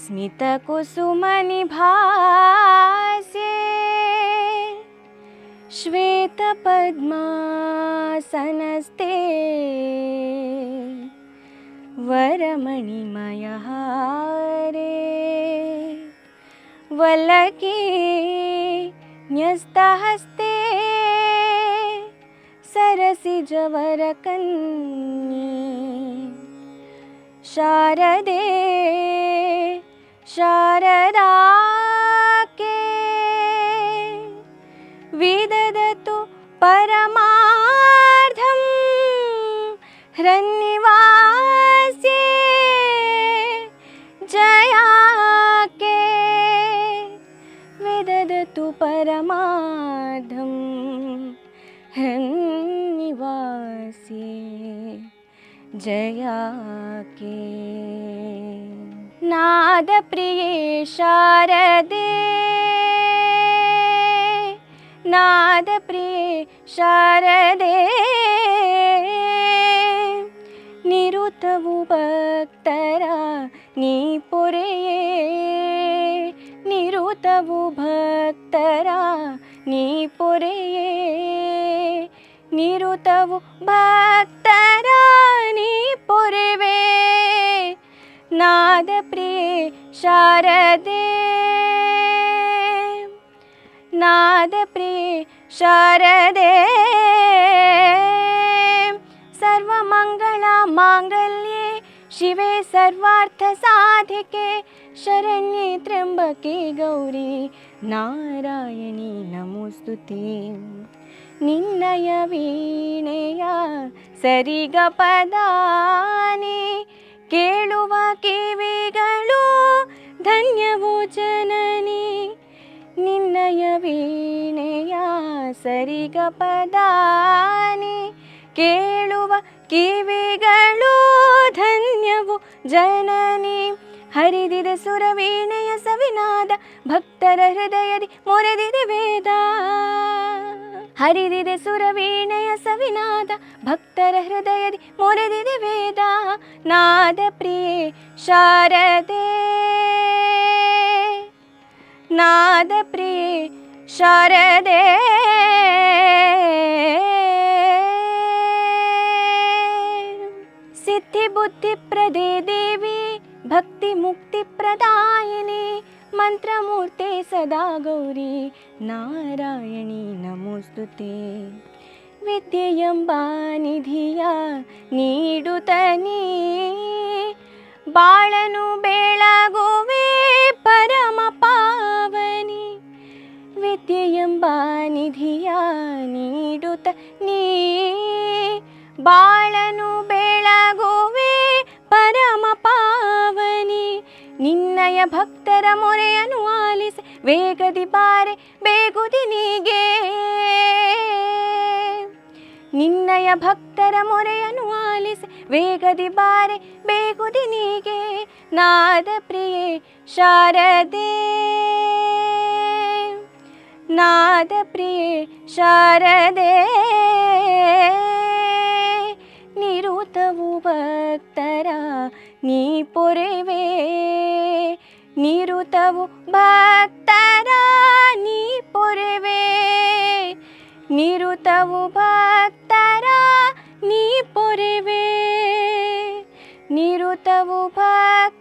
स्मितकुसुमनिभासे श्वेतपद्मासनस्ते वरमणिमयहारे वल्लकी न्यस्तहस्ते सरसिजवरकन्ये शारदे शारदाके विददतु परमार्थं हृन्निवास्ये जयाके विददतु परमार्थं हृन्निवास्ये जयाके नादप्रिये शारदे नादप्रिये शारदे निरुतवु भक्ತರ ನೀ ಪೊರೆಯೇ ನಿರುತವು ಭಕ್ತರ ನೀ ಪೊರೆಯೇ ನಿರುತವು ಭಕ್ತರ ನೀ ಪೊರೆವೆ ನಾದಪ್ರಿಯೆ ಶಾರದೆ ನಾದಪ್ರಿಯೆ ಶಾರದೆ ಸರ್ವಮಂಗಳ ಮಾಂಗಲ್ಯೆ ಶಿವೆ ಸರ್ವಾರ್ಥ ಸಾಧಿಕೆ ಶರಣ್ಯೆ ತ್ರ್ಯಂಬಕೆ ಗೌರಿ ನಾರಾಯಣಿ ನಮೋಸ್ತುತೆ ನಿನ್ನಯ ವೀಣೆಯ ಸರಿಗಪದಾನಿ ಕೇಳುವ ಕಿವಿಗಳು ಧನ್ಯವು ಜನನಿ ನಿನ್ನಯ ವೀಣೆಯ ಸರಿಗಪದಾನಿ ಕೇಳುವ ಕಿವಿಗಳು ಧನ್ಯವು ಜನನಿ ಹರಿದಿದೆ ಸುರವೀಣೆಯ ಸವಿನಾದ ಭಕ್ತರ ಹೃದಯದಿ ಮೊರೆದಿದೆ ವೇದ ಹರಿದಿದೆ ಸುರವೀಣೆಯ ಸವಿನಾದ ಭಕ್ತರ ಹೃದಯದಿ ಮೊರೆದಿದೆ ವೇದ ನಾದ ಪ್ರಿಯೆ ಶಾರದೆ ನಾದ ಪ್ರಿಯೆ ಶಾರದೆ ಸಿದ್ಧಿ ಬುದ್ಧಿ ಪ್ರದೇ ದೇವಿ ಭಕ್ತಿ ಮುಕ್ತಿ ಪ್ರದಾಯಿನಿ ಮಂತ್ರಮೂರ್ತೆ ಸದಾ ಗೌರಿ ನಾರಾಯಣಿ ನಮೋಸ್ತುತೆ ವಿದ್ಯೆಯೆಂಬ ನಿಧಿಯ ನೀಡುತ್ತನೀ ಬಾಳನು ಬೆಳಗುವೆ ಪರಮ ಪಾವನಿ ವಿದ್ಯೆಯೆಂಬ ನಿಧಿಯ ನೀಡುತ್ತ ನೀ ಬಾಳನು ಬೆಳಗುವೆ ಪರಮ ಪಾವನಿ ನಿನ್ನಯ ಭಕ್ತರ ಮೊರೆಯನ್ನು ಆಲಿಸಿ ವೇಗದಿ ಬಾರೆ ಬೇಗುದಿ ನೀಗೆ ನಿನ್ನಯ ಭಕ್ತರ ಮೊರೆಯನ್ನು ಆಲಿಸಿ ವೇಗದಿ ಬಾರೆ ಬೇಗುದಿ ನೀಗೆ ನಾದ ಪ್ರಿಯೆ ಶಾರದೆ ನಾದ ಪ್ರಿಯೆ ಶಾರದೆ ನಿರುತವು ಭಕ್ತರ ನೀ ಪೊರೆವೆ ನಿರುತವು ಭಕ್ತರ ನೀ ಪೊರೆವೆ ನಿರುತವು ಭಕ್ತರ ನೀ ಪೊರೆವೆ ನಿರುತವು ಭಕ್ತ